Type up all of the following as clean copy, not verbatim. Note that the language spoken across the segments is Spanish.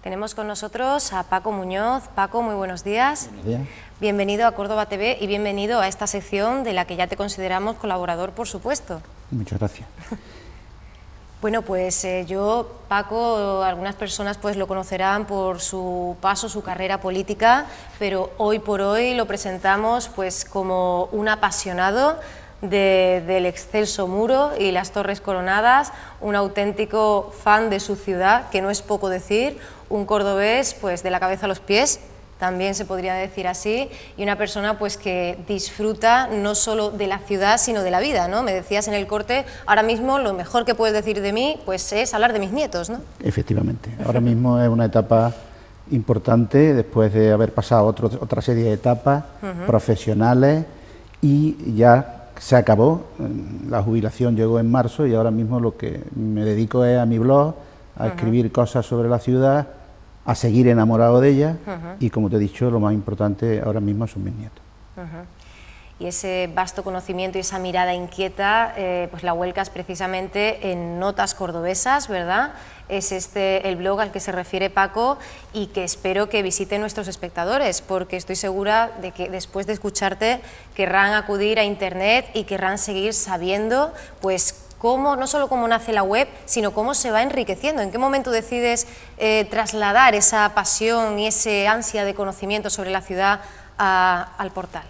Tenemos con nosotros a Paco Muñoz. Paco, muy buenos días. Buenos días. Bienvenido a Córdoba TV y bienvenido a esta sección de la que ya te consideramos colaborador, por supuesto. Muchas gracias. Bueno, pues yo, Paco, algunas personas pues lo conocerán por su paso, su carrera política, pero hoy por hoy lo presentamos pues como un apasionado del excelso muro y las torres coronadas, un auténtico fan de su ciudad, que no es poco decir, un cordobés pues de la cabeza a los pies, también se podría decir así, y una persona pues que disfruta no solo de la ciudad sino de la vida, ¿no? Me decías en el corte, ahora mismo lo mejor que puedes decir de mí pues es hablar de mis nietos, ¿no? Efectivamente, ahora mismo es una etapa importante después de haber pasado otra serie de etapas profesionales y ya se acabó, la jubilación llegó en marzo y ahora mismo lo que me dedico es a mi blog, a escribir cosas sobre la ciudad, a seguir enamorado de ella y, como te he dicho, lo más importante ahora mismo son mis nietos. Y ese vasto conocimiento y esa mirada inquieta, pues la vuelcas precisamente en Notas Cordobesas, ¿verdad? Es este el blog al que se refiere Paco y que espero que visiten nuestros espectadores, porque estoy segura de que después de escucharte querrán acudir a internet y querrán seguir sabiendo, pues, cómo, no solo cómo nace la web, sino cómo se va enriqueciendo. ¿En qué momento decides trasladar esa pasión y ese ansia de conocimiento sobre la ciudad al portal?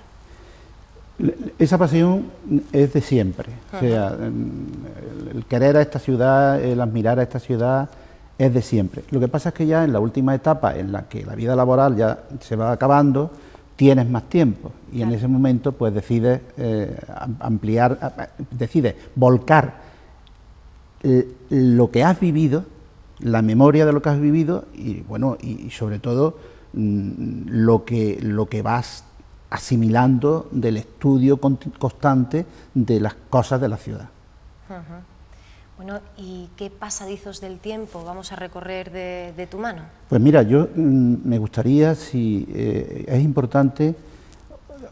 Esa pasión es de siempre, o sea, el querer a esta ciudad, el admirar a esta ciudad es de siempre. Lo que pasa es que ya en la última etapa, en la que la vida laboral ya se va acabando, tienes más tiempo y en ese momento pues decides ampliar, decides volcar lo que has vivido, la memoria de lo que has vivido y bueno, y sobre todo lo que vas asimilando del estudio constante de las cosas de la ciudad. Bueno, ¿y qué pasadizos del tiempo vamos a recorrer de tu mano? Pues mira, yo me gustaría, si es importante,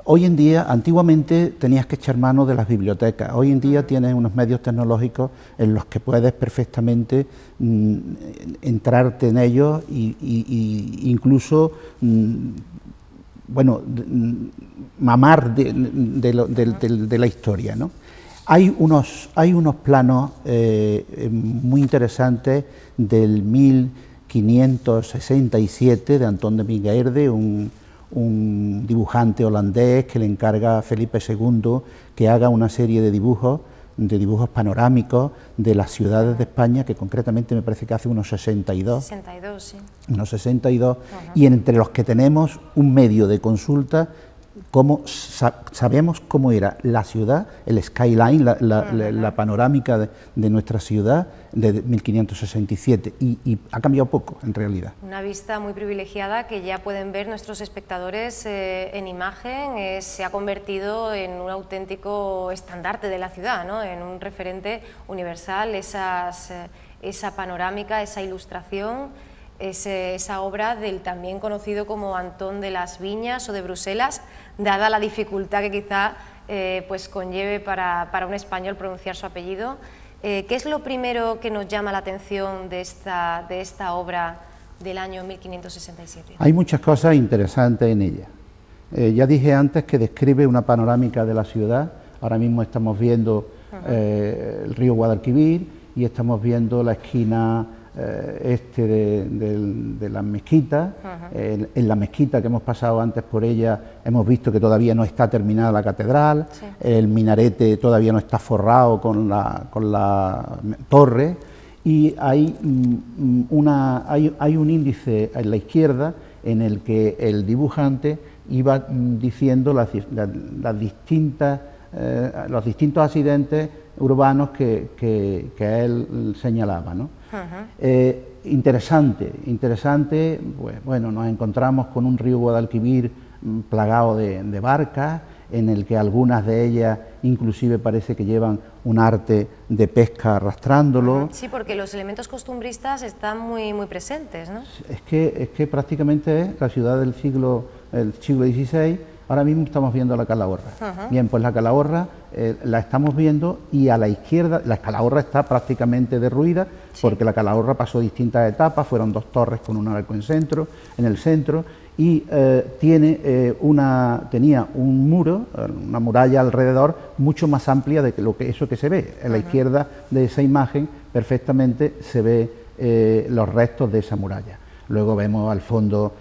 hoy en día, antiguamente tenías que echar mano de las bibliotecas, hoy en día tienes unos medios tecnológicos en los que puedes perfectamente entrarte en ellos y incluso bueno, mamar de la historia, ¿no? Hay unos planos muy interesantes del 1567 de Antón de Mingaerde, un dibujante holandés que le encarga a Felipe II que haga una serie de dibujos panorámicos de las ciudades de España, que concretamente me parece que hace unos 62. 62, sí. Unos 62, y entre los que tenemos un medio de consulta, sabemos cómo era la ciudad, el skyline, la panorámica de nuestra ciudad de 1567, y ha cambiado poco en realidad. Una vista muy privilegiada que ya pueden ver nuestros espectadores en imagen, se ha convertido en un auténtico estandarte de la ciudad, ¿no? En un referente universal, esa panorámica, esa ilustración, esa obra del también conocido como Antón de las Viñas o de Bruselas, dada la dificultad que quizá pues conlleve para un español pronunciar su apellido. ¿Qué es lo primero que nos llama la atención de esta obra del año 1567? Hay muchas cosas interesantes en ella. Ya dije antes que describe una panorámica de la ciudad. Ahora mismo estamos viendo el río Guadalquivir y estamos viendo la esquina de la mezquita. En la mezquita, que hemos pasado antes por ella, hemos visto que todavía no está terminada la catedral, el minarete todavía no está forrado con la torre, y hay un índice en la izquierda en el que el dibujante iba diciendo los distintos accidentes urbanos que él señalaba, ¿no? Interesante, pues bueno, nos encontramos con un río Guadalquivir plagado de barcas, en el que algunas de ellas inclusive parece que llevan un arte de pesca arrastrándolo. Sí, porque los elementos costumbristas están muy presentes, ¿no? Es que prácticamente es la ciudad del siglo XVI, Ahora mismo estamos viendo la Calahorra. Bien, pues la Calahorra la estamos viendo y a la izquierda, la Calahorra está prácticamente derruida, porque la Calahorra pasó distintas etapas, fueron 2 torres con un arco en el centro, y tenía un muro, una muralla alrededor mucho más amplia de eso que se ve. A la izquierda de esa imagen perfectamente se ve los restos de esa muralla. Luego vemos al fondo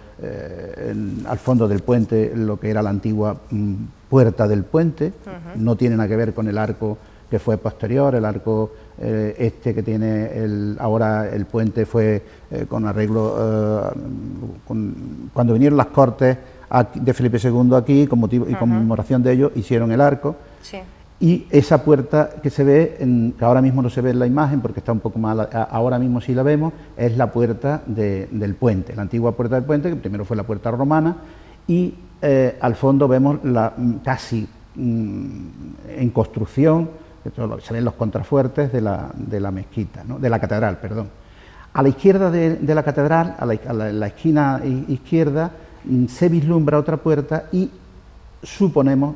del puente lo que era la antigua puerta del puente. No tiene nada que ver con el arco que fue posterior, el arco que tiene ahora el puente fue con arreglo, cuando vinieron las cortes de Felipe II aquí, con motivo y conmemoración de ello, hicieron el arco. Sí. Y esa puerta que se ve, que ahora mismo no se ve en la imagen porque está un poco mal, ahora mismo sí la vemos, es la puerta del puente, la antigua puerta del puente, que primero fue la puerta romana, y al fondo vemos casi en construcción, se ven los contrafuertes de la mezquita, ¿no? De la catedral, perdón. A la izquierda de la catedral, a la esquina izquierda, se vislumbra otra puerta y suponemos,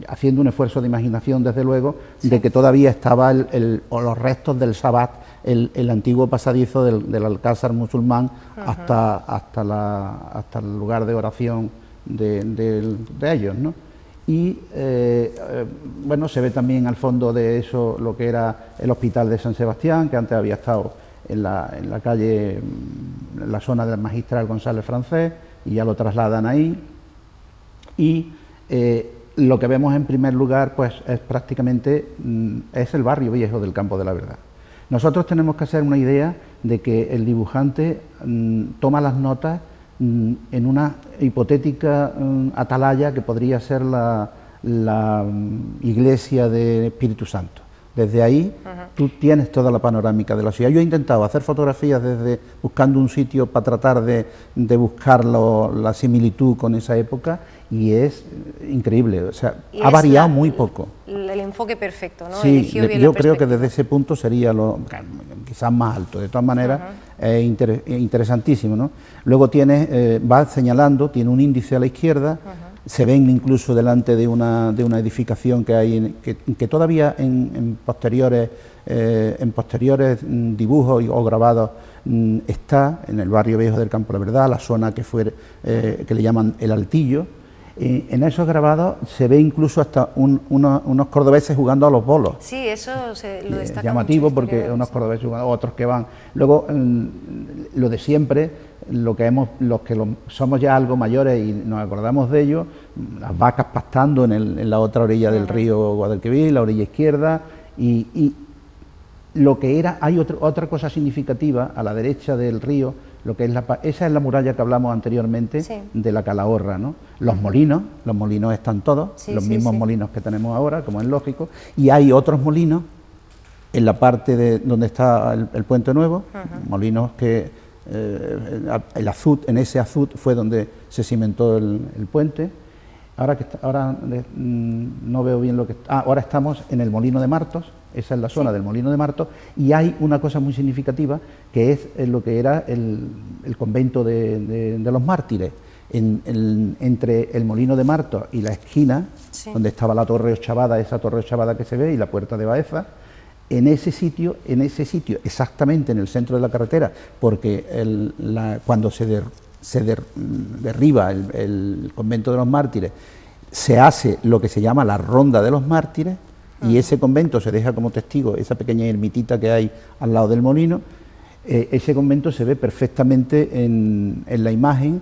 haciendo un esfuerzo de imaginación desde luego, de que todavía estaba los restos del Sabbat, el antiguo pasadizo del Alcázar musulmán hasta el lugar de oración de ellos, ¿no? Y bueno, se ve también al fondo de eso lo que era el Hospital de San Sebastián, que antes había estado en la calle, en la zona del Magistral González Francés, y ya lo trasladan ahí. Y lo que vemos en primer lugar pues es prácticamente es el barrio viejo del Campo de la Verdad. Nosotros tenemos que hacer una idea de que el dibujante toma las notas en una hipotética atalaya que podría ser la iglesia de Espíritu Santo. Desde ahí tú tienes toda la panorámica de la ciudad. Yo he intentado hacer fotografías buscando un sitio para tratar de buscar la similitud con esa época, y es increíble, o sea, ha variado muy poco. El enfoque perfecto, ¿no? Sí, yo creo que desde ese punto sería quizás más alto. De todas maneras, es interesantísimo, ¿no? Luego va señalando, tiene un índice a la izquierda. Se ven incluso delante de una edificación que hay, que todavía en posteriores dibujos o grabados está en el barrio viejo del Campo de la Verdad, la zona que le llaman el Altillo. En esos grabados se ve incluso hasta unos cordobeses jugando a los bolos. Sí, eso lo destaca llamativo mucho, porque unos cordobeses jugando, otros que van. Luego, lo de siempre, los que somos ya algo mayores y nos acordamos de ello, las vacas pastando en la otra orilla del río Guadalquivir, la orilla izquierda, y lo que era, hay otra cosa significativa a la derecha del río, esa es la muralla que hablamos anteriormente, de la Calahorra, ¿no? Los molinos están todos, los mismos molinos que tenemos ahora, como es lógico, y hay otros molinos en la parte donde está el Puente Nuevo, molinos que en ese azud fue donde se cimentó el puente. Ahora no veo bien ahora estamos en el Molino de Martos, esa es la zona del Molino de Martos, y hay una cosa muy significativa que es lo que era el convento de los mártires. Entre el Molino de Martos y la esquina, donde estaba la Torre Ochavada, esa Torre Ochavada que se ve, y la Puerta de Baeza, en ese sitio, exactamente en el centro de la carretera, porque cuando se derriba el convento de los mártires, se hace lo que se llama la ronda de los mártires, y ese convento se deja como testigo, esa pequeña ermitita que hay al lado del molino. Ese convento se ve perfectamente en la imagen,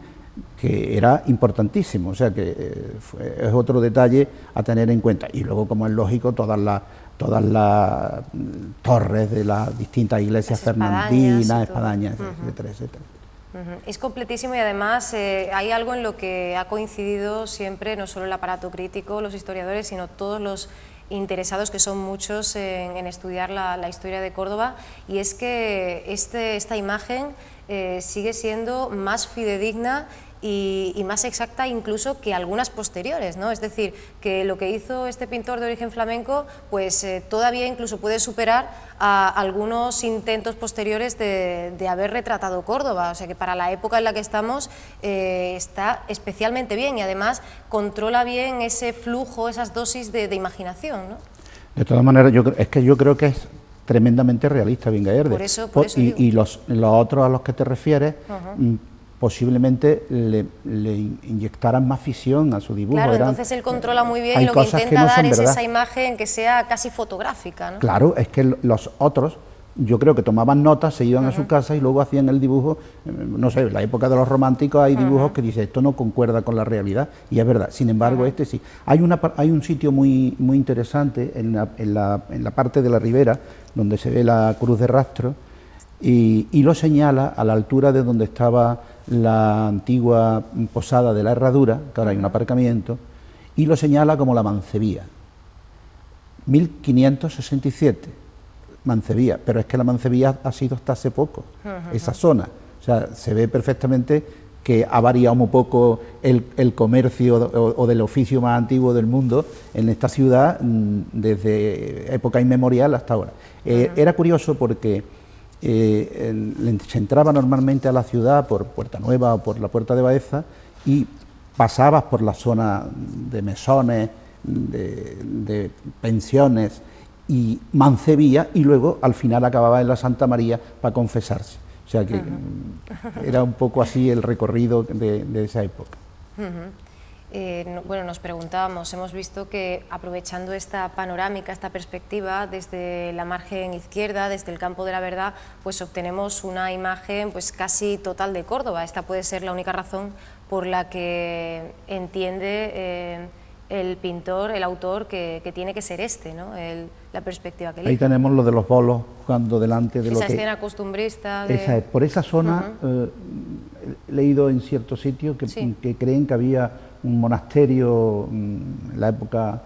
que era importantísimo, o sea que es otro detalle a tener en cuenta. Y luego, como es lógico, todas las torres de las distintas iglesias fernandinas, espadañas, etcétera, etcétera. Es completísimo, y además hay algo en lo que ha coincidido siempre, no solo el aparato crítico, los historiadores, sino todos los interesados, que son muchos en estudiar la historia de Córdoba, y es que esta imagen sigue siendo más fidedigna y más exacta incluso que algunas posteriores, ¿no? Es decir, que lo que hizo este pintor de origen flamenco, pues todavía incluso puede superar a algunos intentos posteriores de haber retratado Córdoba, o sea que para la época en la que estamos está especialmente bien y además controla bien ese flujo, esas dosis de imaginación, ¿no? De todas maneras, yo creo que es tremendamente realista Vingaerde. Por eso digo. Y los otros a los que te refieres, posiblemente le inyectaran más ficción a su dibujo. Claro, entonces él controla muy bien y lo que intenta dar es esa imagen que sea casi fotográfica, ¿no? Claro, es que los otros, yo creo que tomaban notas, se iban a su casa y luego hacían el dibujo. No sé, en la época de los románticos hay dibujos que dicen esto no concuerda con la realidad, y es verdad. Sin embargo, este sí. Hay un sitio muy interesante en la parte de la ribera donde se ve la cruz de rastro y lo señala a la altura de donde estaba la antigua posada de la Herradura, que ahora hay un aparcamiento, y lo señala como la Mancebía. 1567. Mancebía, pero es que la Mancebía ha sido hasta hace poco, esa zona, o sea, se ve perfectamente que ha variado muy poco el comercio o del oficio más antiguo del mundo en esta ciudad desde época inmemorial hasta ahora. Era curioso porque se entraba normalmente a la ciudad por Puerta Nueva o por la Puerta de Baeza y pasabas por la zona de mesones, de pensiones y Mancebía, y luego al final acababa en la Santa María para confesarse. O sea que era un poco así el recorrido de esa época. Bueno, nos preguntábamos, hemos visto que aprovechando esta panorámica, esta perspectiva, desde la margen izquierda, desde el campo de la verdad, pues obtenemos una imagen pues casi total de Córdoba. Esta puede ser la única razón por la que entiende el pintor, el autor, que tiene que ser este, ¿no? La perspectiva que elige. Ahí tenemos lo de los bolos jugando delante de esa lo que... escena costumbrista. Por esa zona he leído en ciertos sitios que creen que había un monasterio en la época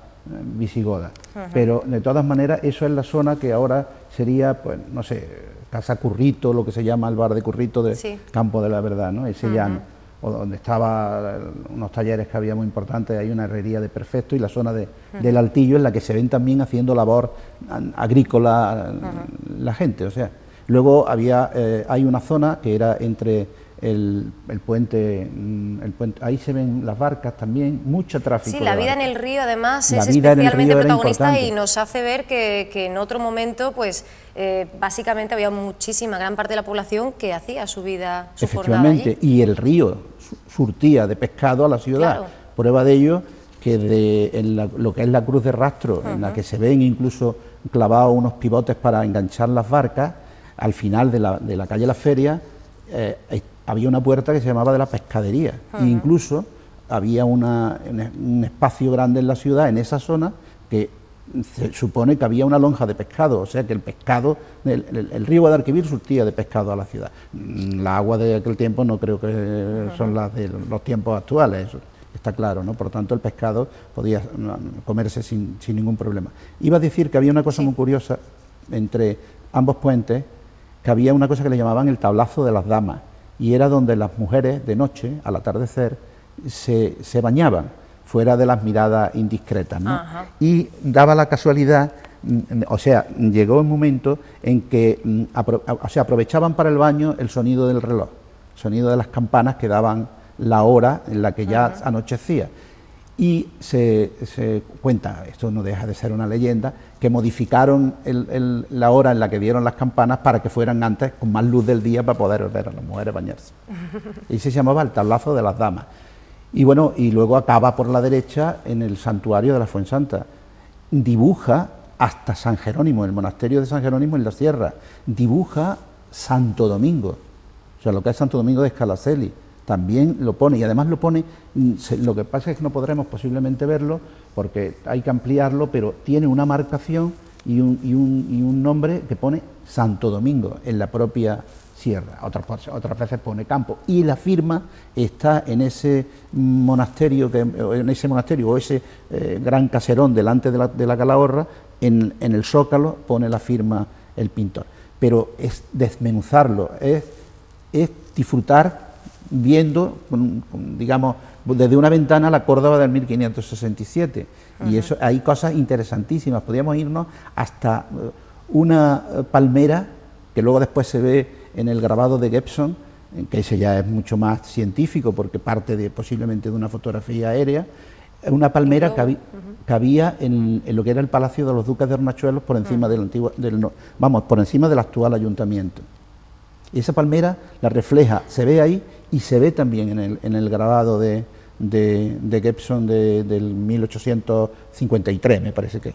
visigoda, pero de todas maneras eso es la zona que ahora sería, pues no sé, Casa Currito, lo que se llama el bar de Currito de Campo de la Verdad, ¿no? Ese llano, o donde estaban unos talleres que había muy importantes, hay una herrería de Perfecto y la zona del Altillo en la que se ven también haciendo labor agrícola la gente, o sea, luego hay una zona que era entre el puente, ahí se ven las barcas también, mucho tráfico. Sí, la vida en el río además es especialmente protagonista y nos hace ver que en otro momento, pues básicamente había muchísima, gran parte de la población que hacía su vida, su jornada allí. Efectivamente, y el río surtía de pescado a la ciudad. Claro. Prueba de ello que lo que es la cruz de rastro, en la que se ven incluso clavados unos pivotes para enganchar las barcas, al final de la calle La Feria, había una puerta que se llamaba de la pescadería, e incluso había un espacio grande en la ciudad, en esa zona, que se supone que había una lonja de pescado, o sea que el pescado, el río Guadalquivir surtía de pescado a la ciudad. La agua de aquel tiempo no creo que son las de los tiempos actuales, eso está claro, ¿no? Por tanto el pescado podía comerse sin ningún problema. Iba a decir que había una cosa muy curiosa entre ambos puentes, que había una cosa que le llamaban el tablazo de las damas, y era donde las mujeres de noche, al atardecer, se bañaban, fuera de las miradas indiscretas, ¿no? Y daba la casualidad, o sea, llegó un momento en que aprovechaban para el baño el sonido del reloj, el sonido de las campanas que daban la hora en la que ya anochecía. Y se cuenta, esto no deja de ser una leyenda, que modificaron la hora en la que dieron las campanas para que fueran antes con más luz del día para poder ver a las mujeres bañarse. Y se llamaba el tablazo de las damas. Y bueno, y luego acaba por la derecha en el santuario de la Fuensanta. Dibuja hasta San Jerónimo, el monasterio de San Jerónimo en la sierra. Dibuja Santo Domingo, o sea, lo que es Santo Domingo de Escalaceli. También lo pone, y además lo pone, lo que pasa es que no podremos posiblemente verlo porque hay que ampliarlo, pero tiene una marcación y un nombre que pone Santo Domingo en la propia sierra, otras veces pone Campo, y la firma está en ese monasterio, o ese gran caserón delante de la Calahorra, en el zócalo pone la firma el pintor, pero es desmenuzarlo, es disfrutar viendo, digamos, desde una ventana la Córdoba del 1567. Y eso, hay cosas interesantísimas. Podríamos irnos hasta una palmera, que luego después se ve en el grabado de Gibson, que ese ya es mucho más científico porque parte posiblemente de una fotografía aérea, una palmera que había en lo que era el Palacio de los Duques de Hornachuelos por encima del antiguo, por encima del actual ayuntamiento. Y esa palmera la refleja, se ve ahí y se ve también en el grabado de Gibson del 1853, me parece que.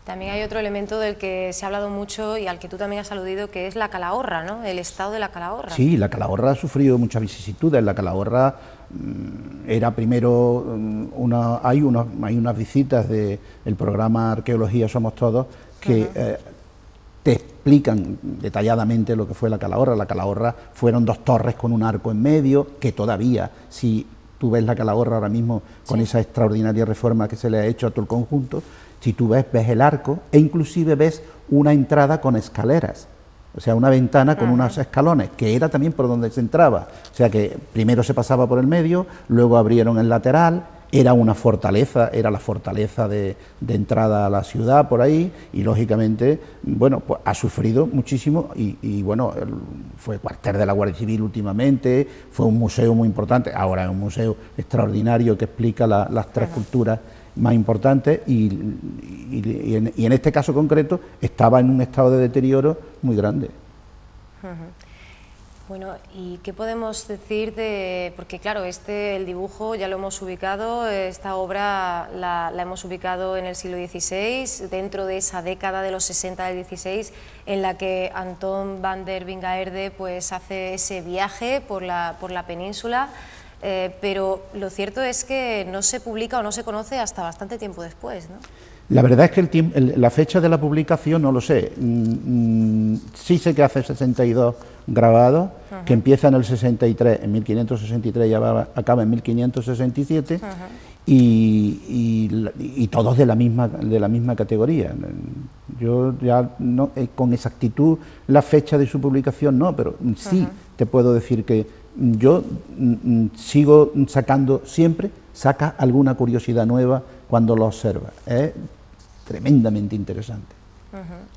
También hay otro elemento del que se ha hablado mucho y al que tú también has aludido, que es la Calahorra, ¿no? El estado de la Calahorra. Sí, la Calahorra ha sufrido muchas vicisitudes. La Calahorra era primero hay unas visitas del programa Arqueología Somos Todos que te explican detalladamente lo que fue la Calahorra. La Calahorra fueron 2 torres con un arco en medio, que todavía, si tú ves la Calahorra ahora mismo con esa extraordinaria reforma que se le ha hecho a todo el conjunto, si tú ves el arco e inclusive ves una entrada con escaleras, o sea, una ventana con unos escalones, que era también por donde se entraba, o sea que primero se pasaba por el medio, luego abrieron el lateral, era una fortaleza, era la fortaleza de entrada a la ciudad por ahí, y lógicamente, bueno, pues ha sufrido muchísimo y bueno, fue cuartel de la Guardia Civil últimamente, fue un museo muy importante, ahora es un museo extraordinario que explica las 3 culturas más importantes y en este caso concreto estaba en un estado de deterioro muy grande. Bueno, ¿y qué podemos decir de...? Porque claro, el dibujo ya lo hemos ubicado, esta obra la hemos ubicado en el siglo XVI, dentro de esa década de los 60 del XVI, en la que Anton van der Wingaerde pues hace ese viaje por la península, pero lo cierto es que no se publica o no se conoce hasta bastante tiempo después, ¿no? La verdad es que la fecha de la publicación no lo sé. Sí sé que hace 62 grabados, que empieza en el 63, en 1563 y acaba en 1567, y todos de la misma categoría. Yo ya no, con exactitud la fecha de su publicación no, pero sí te puedo decir que yo sigo sacando siempre, saca alguna curiosidad nueva cuando lo observa. Es tremendamente interesante.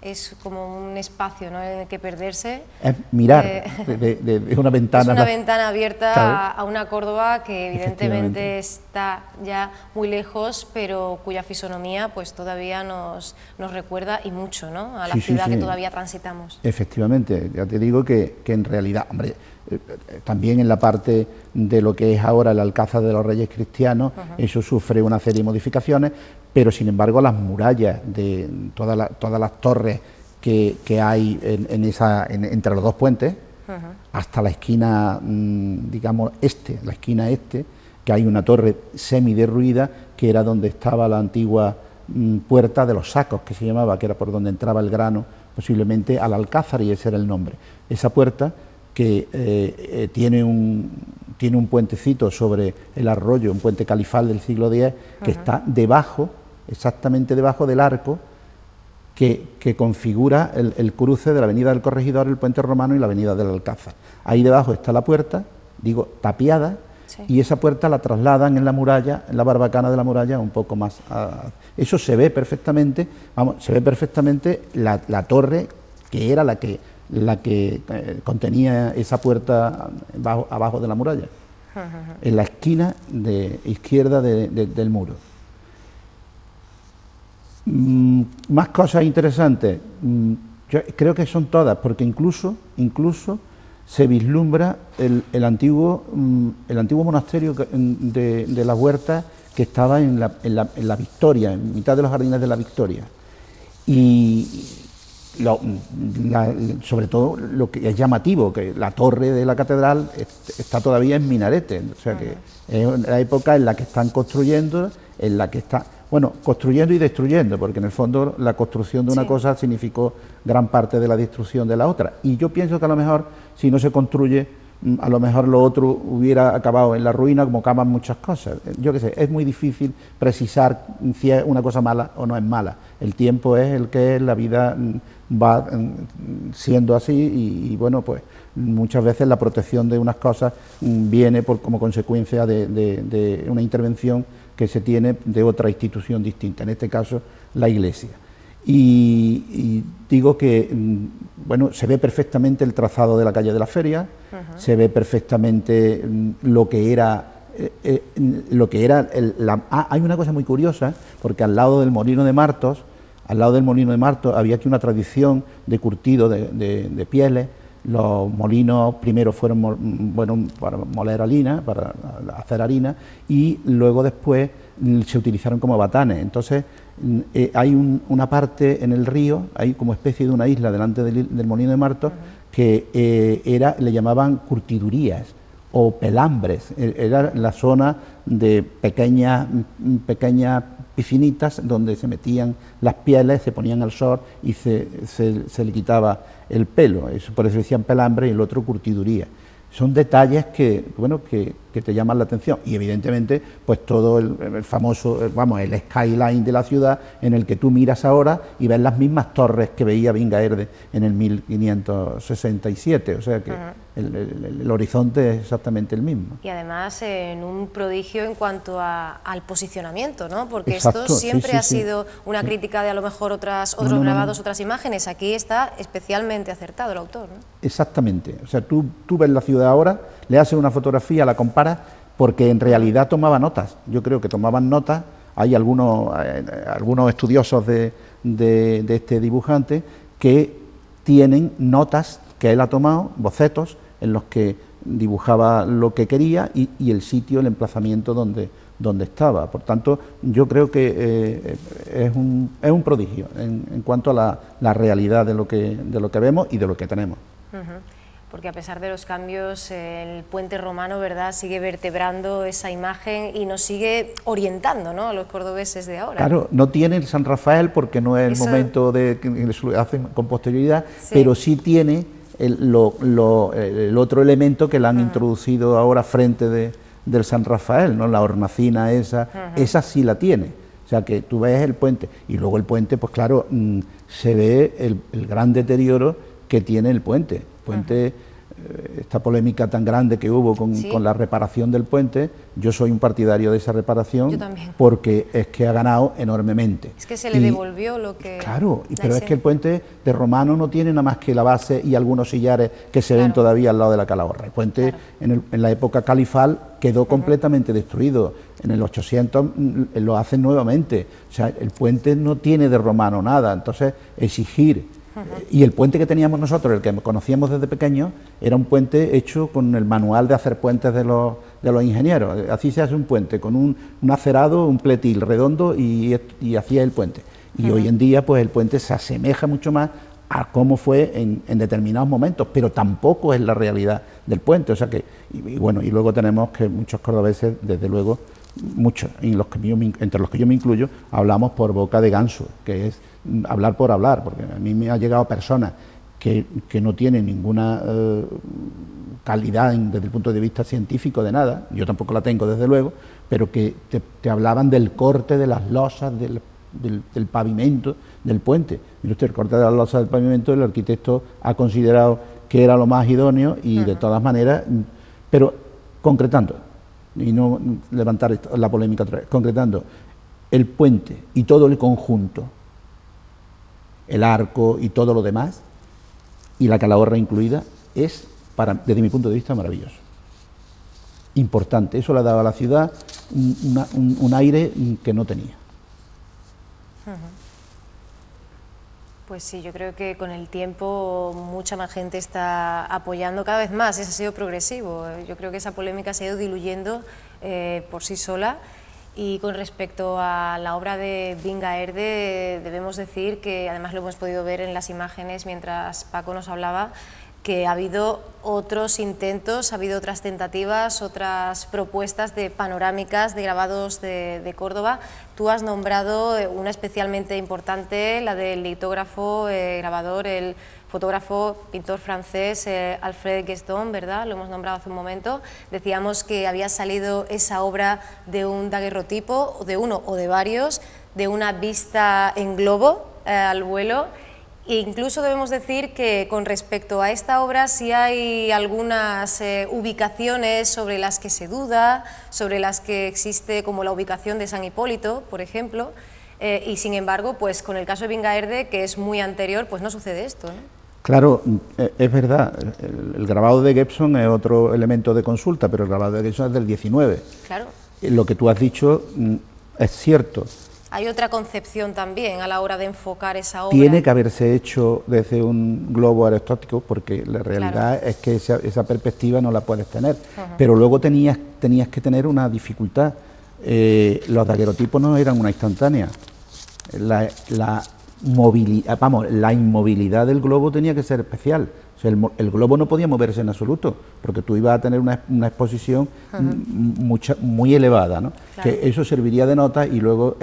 Es como un espacio, ¿no?, en el que perderse. Es mirar de una ventana. Es una ventana abierta, claro, a una Córdoba que evidentemente está ya muy lejos, pero cuya fisonomía pues todavía nos recuerda y mucho, ¿no?, a la ciudad que todavía transitamos. Efectivamente, ya te digo que en realidad, hombre, también en la parte de lo que es ahora el Alcázar de los Reyes Cristianos, eso sufre una serie de modificaciones, pero sin embargo las murallas de todas las torres que hay entre los 2 puentes, hasta la esquina, digamos, la esquina este, que hay una torre semi-derruida, que era donde estaba la antigua puerta de los Sacos, que se llamaba, que era por donde entraba el grano, posiblemente al Alcázar, y ese era el nombre. Esa puerta, que tiene un puentecito sobre el arroyo, un puente califal del siglo X, que está debajo, exactamente debajo del arco que configura el cruce de la avenida del Corregidor, el puente romano y la avenida del Alcázar. Ahí debajo está la puerta, digo, tapiada, y esa puerta la trasladan en la muralla, en la barbacana de la muralla, un poco más. Eso se ve perfectamente, se ve perfectamente la torre, que era la que contenía esa puerta abajo de la muralla, en la esquina izquierda del muro. Más cosas interesantes, yo creo que son todas, porque incluso se vislumbra el antiguo monasterio de la Huerta, que estaba en la Victoria, en mitad de los jardines de la Victoria, y sobre todo lo que es llamativo, que la torre de la catedral está todavía en minarete, o sea que es la época en la que están construyendo, en la que está, bueno, construyendo y destruyendo, porque en el fondo la construcción de una cosa significó gran parte de la destrucción de la otra, y yo pienso que a lo mejor si no se construye, a lo mejor lo otro hubiera acabado en la ruina, como acaban muchas cosas. Yo qué sé, es muy difícil precisar si es una cosa mala o no es mala. El tiempo es el que es, la vida va siendo así, y bueno, pues muchas veces la protección de unas cosas viene como consecuencia de una intervención que se tiene de otra institución distinta, en este caso la Iglesia. Y digo que, bueno, se ve perfectamente el trazado de la calle de la Feria, se ve perfectamente lo que era... hay una cosa muy curiosa, porque al lado del Molino de Martos, había aquí una tradición de curtido de pieles. Los molinos primero fueron para moler harina, para hacer harina, y luego después se utilizaron como batanes. Entonces hay una parte en el río, hay como especie de una isla delante del Molino de Martos, que le llamaban curtidurías o pelambres. Era la zona de pequeñas piscinitas donde se metían las pieles, se ponían al sol y se le quitaba el pelo. Por eso decían pelambre y el otro curtiduría. Son detalles que te llaman la atención, y evidentemente pues todo el famoso, el skyline de la ciudad, en el que tú miras ahora y ves las mismas torres que veía Vingaerde en el 1567, o sea que el horizonte es exactamente el mismo. Y además en un prodigio en cuanto al posicionamiento, ¿no? Porque Exacto, esto siempre ha sí. sido una crítica de a lo mejor otros grabados, otras imágenes. Aquí está especialmente acertado el autor, ¿no? Exactamente, o sea, tú ves la ciudad ahora, le haces una fotografía, la comparas, porque en realidad tomaba notas. Yo creo que tomaban notas. Hay algunos estudiosos de este dibujante que tienen notas que él ha tomado, bocetos, en los que dibujaba lo que quería y el sitio, el emplazamiento donde estaba. Por tanto, yo creo que es un prodigio en cuanto a la realidad de lo que vemos y de lo que tenemos. Porque a pesar de los cambios, el puente romano, ¿verdad?, sigue vertebrando esa imagen y nos sigue orientando, ¿no?, a los cordobeses de ahora. Claro, no tiene el San Rafael porque no es el momento de que lo hacen con posterioridad, sí, pero sí tiene el otro elemento que le han introducido ahora frente del San Rafael, ¿no?, la hornacina esa sí la tiene. O sea que tú ves el puente, y luego el puente, pues claro, se ve el gran deterioro que tiene el puente. Esta polémica tan grande que hubo con la reparación del puente, yo soy un partidario de esa reparación, porque es que ha ganado enormemente. Es que se le devolvió lo que... Claro, pero es que el puente de Romano no tiene nada más que la base y algunos sillares que se ven todavía al lado de la Calahorra. El puente en la época califal quedó completamente destruido. En el 800 lo hacen nuevamente. O sea, el puente no tiene de romano nada. Entonces, exigir... Y el puente que teníamos nosotros, el que conocíamos desde pequeños, era un puente hecho con el manual de hacer puentes de los ingenieros. Así se hace un puente, con un acerado, un pletil redondo, y hacía el puente. Y hoy en día pues el puente se asemeja mucho más a cómo fue en determinados momentos, pero tampoco es la realidad del puente. O sea que, y luego tenemos que muchos cordobeses, desde luego, muchos, entre los que yo me incluyo, hablamos por boca de ganso, que es hablar por hablar, porque a mí me ha llegado personas que no tienen ninguna calidad desde el punto de vista científico de nada, yo tampoco la tengo desde luego, pero que te hablaban del corte de las losas del pavimento del puente. Mire usted, el corte de las losas del pavimento, el arquitecto ha considerado que era lo más idóneo y de todas maneras, pero concretando, y no levantar la polémica otra vez, concretando, el puente y todo el conjunto, el arco y todo lo demás, y la Calahorra incluida, es, desde mi punto de vista, maravilloso. Importante, eso le ha dado a la ciudad un aire que no tenía. Pues sí, yo creo que con el tiempo mucha más gente está apoyando cada vez más, eso ha sido progresivo. Yo creo que esa polémica se ha ido diluyendo por sí sola. Y con respecto a la obra de Vingaerde, debemos decir que, además lo hemos podido ver en las imágenes mientras Paco nos hablaba, que ha habido otros intentos, ha habido otras tentativas, otras propuestas de panorámicas, de grabados de Córdoba. Tú has nombrado una especialmente importante, la del litógrafo, grabador, el fotógrafo, pintor francés, Alfred Guesdon, ¿verdad? Lo hemos nombrado hace un momento. Decíamos que había salido esa obra de un daguerrotipo, de uno o de varios, de una vista en globo al vuelo. E incluso debemos decir que con respecto a esta obra sí hay algunas ubicaciones sobre las que se duda, sobre las que existe, como la ubicación de San Hipólito, por ejemplo, y sin embargo, pues con el caso de Vingaerde, que es muy anterior, pues no sucede esto, ¿no? Claro, es verdad, el grabado de Gibson es otro elemento de consulta, pero el grabado de Gibson es del 19. Claro. Lo que tú has dicho es cierto. Hay otra concepción también a la hora de enfocar esa obra. Tiene que haberse hecho desde un globo aerostático, porque la realidad es que esa perspectiva no la puedes tener. Pero luego tenías que tener una dificultad. Los daguerrotipos no eran una instantánea. La inmovilidad del globo tenía que ser especial. O sea, el globo no podía moverse en absoluto, porque tú ibas a tener una exposición muy elevada, ¿no? Claro. Que eso serviría de nota y luego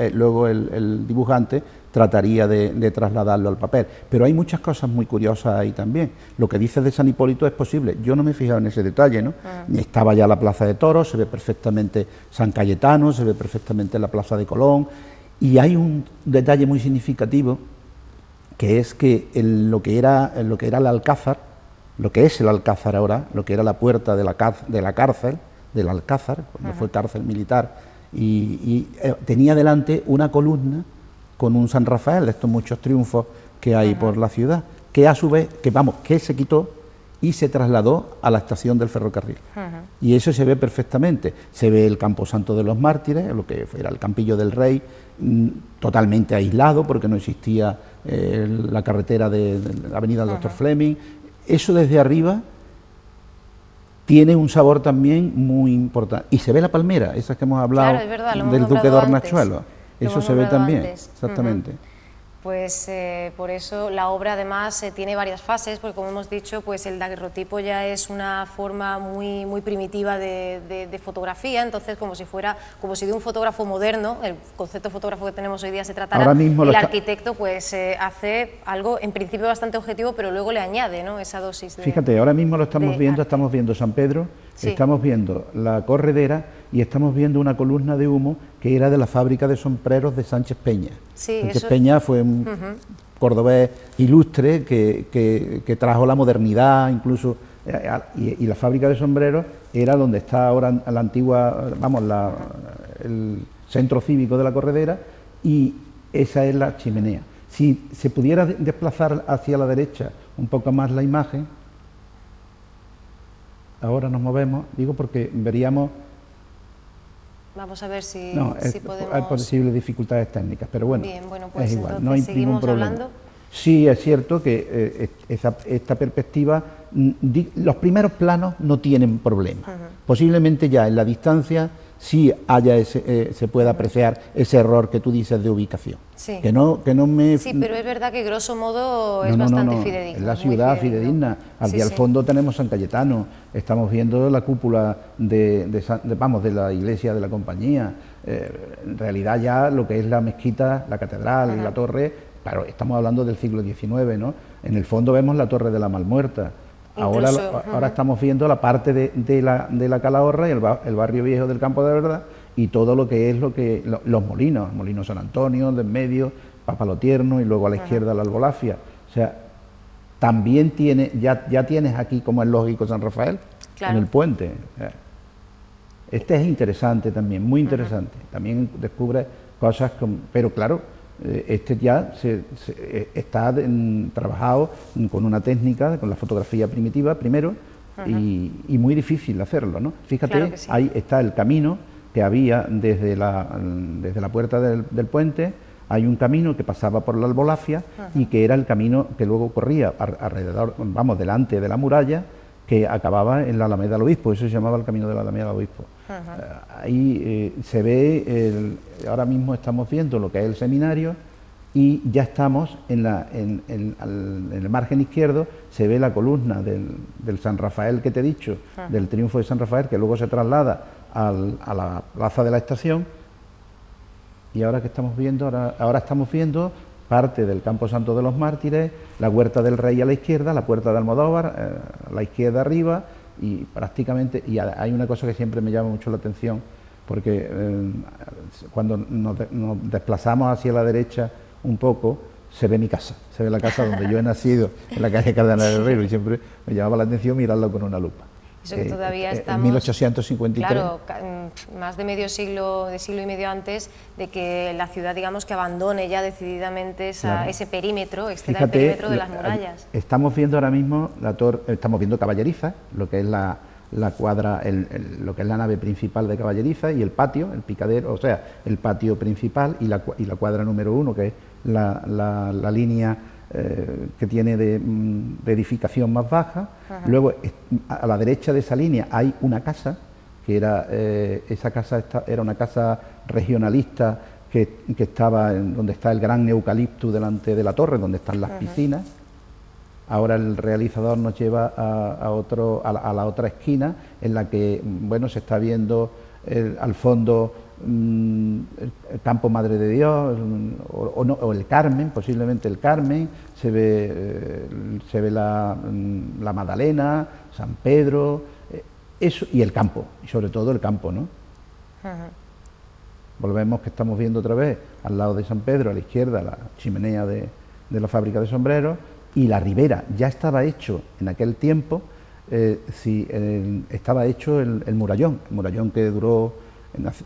el dibujante trataría de trasladarlo al papel. Pero hay muchas cosas muy curiosas ahí también. Lo que dices de San Hipólito es posible. Yo no me he fijado en ese detalle, ¿no? Estaba ya la Plaza de Toros, se ve perfectamente San Cayetano, se ve perfectamente la Plaza de Colón. Y hay un detalle muy significativo, que es que lo que era el Alcázar, lo que es el Alcázar ahora, lo que era la puerta de la cárcel, del Alcázar, cuando fue cárcel militar, y tenía delante una columna con un San Rafael, de estos muchos triunfos que hay por la ciudad, que a su vez, que se quitó y se trasladó a la estación del ferrocarril. Y eso se ve perfectamente. Se ve el Camposanto de los Mártires, lo que era el Campillo del Rey, totalmente aislado, porque no existía la carretera de la avenida del Dr. Fleming. Eso desde arriba tiene un sabor también muy importante. Y se ve la palmera, esa que hemos hablado, claro, es verdad, del Duque de Hornachuelo. Eso se ve también, exactamente. Pues por eso la obra además tiene varias fases, porque como hemos dicho, pues el daguerrotipo ya es una forma muy primitiva de fotografía, entonces como si de un fotógrafo moderno, el concepto de fotógrafo que tenemos hoy día se tratara, el arquitecto pues hace algo en principio bastante objetivo, pero luego le añade, ¿no?, esa dosis de... Fíjate, ahora mismo lo estamos viendo, estamos viendo San Pedro, estamos viendo la corredera y estamos viendo una columna de humo que era de la fábrica de sombreros de Sánchez Peña. Sánchez Peña fue un cordobés ilustre que trajo la modernidad, incluso, y la fábrica de sombreros era donde está ahora la antigua, el centro cívico de la corredera, y esa es la chimenea. Si se pudiera desplazar hacia la derecha un poco más la imagen, ahora nos movemos, digo porque veríamos... Vamos a ver si podemos... Hay posibles dificultades técnicas, pero bueno, bien, bueno, pues es igual, entonces no hay seguimos ningún problema. hablando. Sí, es cierto que esta perspectiva, los primeros planos no tienen problema. Posiblemente ya en la distancia sí haya se pueda apreciar ese error que tú dices de ubicación. Sí. Que no me... Sí, pero es verdad que grosso modo es bastante fidedigno. Es la ciudad fidedigna. Aquí al fondo tenemos San Cayetano, estamos viendo la cúpula de la iglesia de la Compañía. En realidad ya lo que es la mezquita, la catedral y la torre, claro, estamos hablando del siglo XIX, ¿no? En el fondo vemos la Torre de la Malmuerta. Ahora estamos viendo la parte de la Calahorra y el barrio viejo del Campo de Verdad, y todo lo que es los molinos, Molino San Antonio, de en medio, Papalotierno, y luego a la izquierda la Albolafia. O sea, también ya tienes aquí, como es lógico, San Rafael, en el puente. Este es interesante también, muy interesante. También descubre cosas, pero claro, este ya está trabajado con una técnica, con la fotografía primitiva primero, y muy difícil hacerlo, ¿no? Fíjate, claro que sí. Ahí está el camino que había desde la puerta del puente. Hay un camino que pasaba por la Albolafia y que era el camino que luego corría alrededor, delante de la muralla, que acababa en la Alameda del Obispo. Eso se llamaba el camino de la Alameda del Obispo. Ahí se ve, ahora mismo estamos viendo lo que es el seminario, y ya estamos en el margen izquierdo, se ve la columna del San Rafael que te he dicho, del triunfo de San Rafael, que luego se traslada a la plaza de la estación. Y ahora que estamos viendo, ahora estamos viendo parte del Campo Santo de los Mártires, la Huerta del Rey a la izquierda, la Puerta de Almodóvar a la izquierda arriba, y prácticamente, y hay una cosa que siempre me llama mucho la atención, porque cuando nos desplazamos hacia la derecha un poco, se ve mi casa, se ve la casa donde yo he nacido, en la calle Cardenal Herrero, y siempre me llamaba la atención mirarlo con una lupa. Eso que todavía estamos... En 1853... Claro, más de medio siglo, de siglo y medio antes de que la ciudad, digamos, que abandone ya decididamente ese perímetro, exceda el perímetro de las murallas. Estamos viendo ahora mismo la torre, estamos viendo Caballeriza, lo que es la cuadra, lo que es la nave principal de Caballeriza, y el patio, el picadero, o sea, el patio principal y la cuadra número 1, que es la línea que tiene de edificación más baja. Ajá. Luego, a la derecha de esa línea hay una casa, que era esa casa era una casa regionalista que estaba donde está el gran eucalipto delante de la torre, donde están las piscinas. Ahora el realizador nos lleva a la otra esquina, en la que, bueno, se está viendo al fondo el campo Madre de Dios, o el Carmen, posiblemente el Carmen, se ve la Magdalena, San Pedro, eso, y el campo, y sobre todo el campo, ¿no? Volvemos, que estamos viendo otra vez al lado de San Pedro, a la izquierda, la chimenea de la fábrica de sombreros, y la ribera. Ya estaba hecho en aquel tiempo, estaba hecho el murallón que duró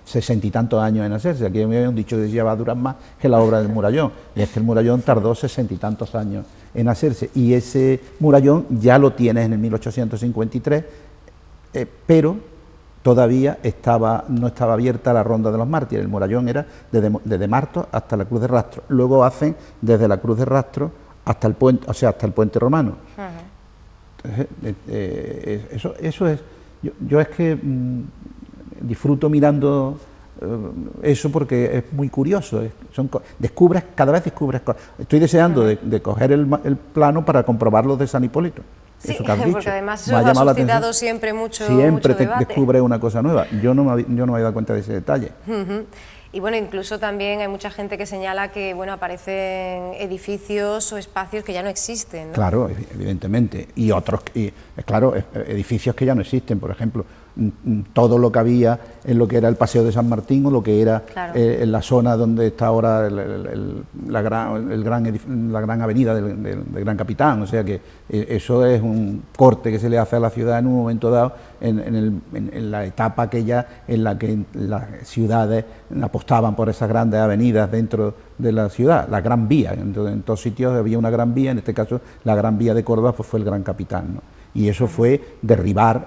60 y tantos años en hacerse. Aquí me habían dicho que ya va a durar más que la obra del murallón, y es que el murallón tardó 60 y tantos años en hacerse, y ese murallón ya lo tienes en el 1853, pero todavía no estaba abierta la Ronda de los Mártires. El murallón era desde Martos hasta la Cruz de Rastro, luego hacen desde la Cruz de Rastro hasta el puente, o sea, hasta el puente romano. Entonces, eso es, yo es que disfruto mirando eso, porque es muy curioso, cada vez descubres cosas. Estoy deseando de coger el plano para comprobarlo de San Hipólito. Sí, eso que has dicho. porque además eso ha suscitado siempre mucho debate. Descubres una cosa nueva. Yo no me había dado cuenta de ese detalle. Y bueno, incluso también hay mucha gente que señala que, bueno, aparecen edificios o espacios que ya no existen, ¿no? Claro, evidentemente, y otros, claro, edificios que ya no existen. Por ejemplo, todo lo que había en lo que era el Paseo de San Martín, o lo que era en la zona donde está ahora la gran avenida del Gran Capitán. O sea que eso es un corte que se le hace a la ciudad en un momento dado, en la etapa aquella en la que las ciudades apostaban por esas grandes avenidas dentro de la ciudad, la Gran Vía. En todos sitios había una Gran Vía, en este caso la Gran Vía de Córdoba pues fue el Gran Capitán, ¿no? Y eso fue derribar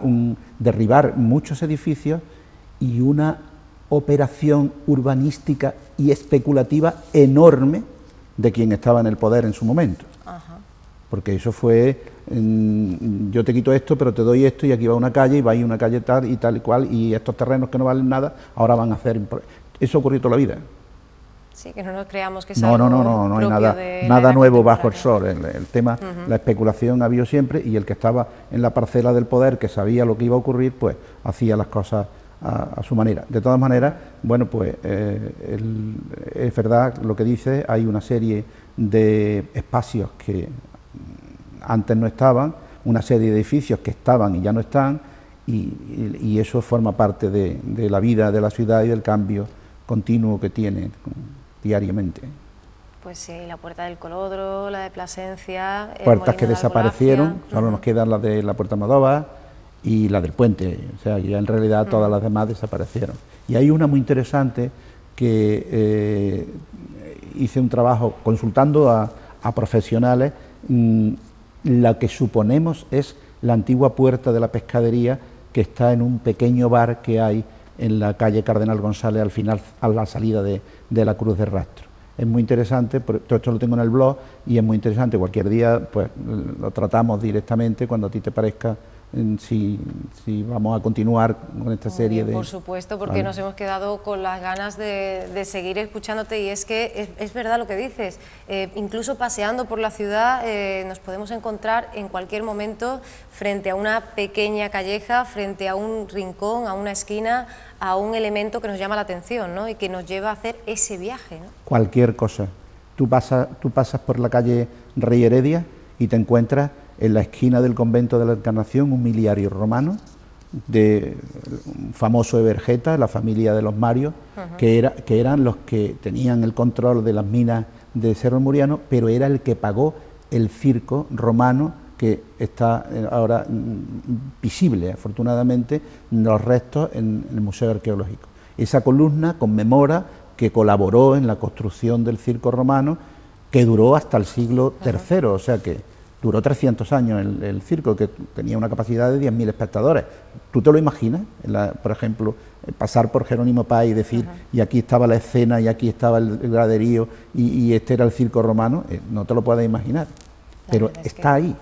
muchos edificios y una operación urbanística y especulativa enorme de quien estaba en el poder en su momento. Porque eso fue, yo te quito esto, pero te doy esto, y aquí va una calle, y va ahí una calle tal y cual, y estos terrenos que no valen nada, ahora van a hacer... Eso ocurrió toda la vida. Sí, que no nos creamos que es algo no hay nada nuevo bajo el sol. El tema, la especulación ha habido siempre, y el que estaba en la parcela del poder, que sabía lo que iba a ocurrir, pues hacía las cosas a su manera. De todas maneras, bueno, pues es verdad lo que dice, hay una serie de espacios que antes no estaban, una serie de edificios que estaban y ya no están, y eso forma parte de la vida de la ciudad y del cambio continuo que tiene diariamente. Pues sí, la Puerta del Colodro, la de Plasencia... Puertas que desaparecieron, solo nos quedan las de la Puerta Almodóvar y la del Puente, o sea, ya en realidad todas las demás desaparecieron. Y hay una muy interesante que hice un trabajo consultando a profesionales, la que suponemos es la antigua Puerta de la Pescadería, que está en un pequeño bar que hay en la calle Cardenal González, al final, a la salida de la Cruz de Rastro. Es muy interesante, todo esto lo tengo en el blog, y es muy interesante. Cualquier día pues lo tratamos directamente, cuando a ti te parezca, si vamos a continuar con esta serie de... Por supuesto, porque nos hemos quedado con las ganas de seguir escuchándote, y es que es verdad lo que dices. Incluso paseando por la ciudad nos podemos encontrar en cualquier momento frente a una pequeña calleja, frente a un rincón, a una esquina, a un elemento que nos llama la atención, ¿no? Y que nos lleva a hacer ese viaje, ¿no? Cualquier cosa. Tú pasas por la calle Rey Heredia y te encuentras en la esquina del convento de la Encarnación un miliario romano de un famoso de Vergeta, la familia de los Marios, que eran los que tenían el control de las minas de Cerro Muriano, pero era el que pagó el circo romano que está ahora visible, afortunadamente, los restos en el Museo Arqueológico. Esa columna conmemora que colaboró en la construcción del circo romano, que duró hasta el siglo III, o sea que duró 300 años el circo, que tenía una capacidad de 10.000 espectadores. ¿Tú te lo imaginas? Por ejemplo, pasar por Jerónimo Paz y decir, y aquí estaba la escena, y aquí estaba el graderío, y este era el circo romano, no te lo puedes imaginar, pero está ahí.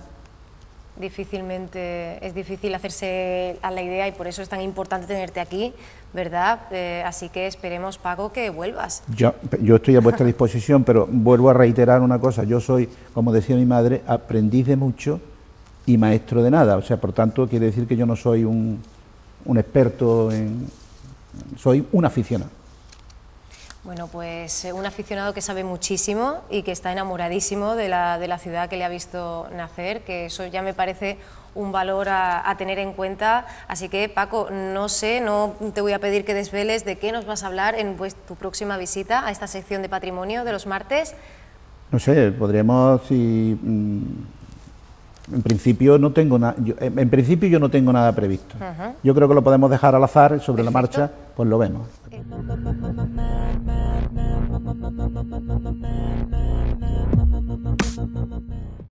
Es difícil hacerse a la idea y por eso es tan importante tenerte aquí, ¿verdad? Así que esperemos, Paco, que vuelvas. Yo estoy a vuestra disposición, pero vuelvo a reiterar una cosa, yo soy, como decía mi madre, aprendiz de mucho y maestro de nada, o sea, por tanto, quiere decir que yo no soy un experto soy un aficionado. Bueno, pues un aficionado que sabe muchísimo y que está enamoradísimo de la ciudad que le ha visto nacer, que eso ya me parece un valor a tener en cuenta. Así que, Paco, no te voy a pedir que desveles de qué nos vas a hablar en tu próxima visita a esta sección de patrimonio de los martes. No sé, podríamos, si... En principio no tengo nada. En principio yo no tengo nada previsto. Yo creo que lo podemos dejar al azar, sobre la marcha, pues lo vemos.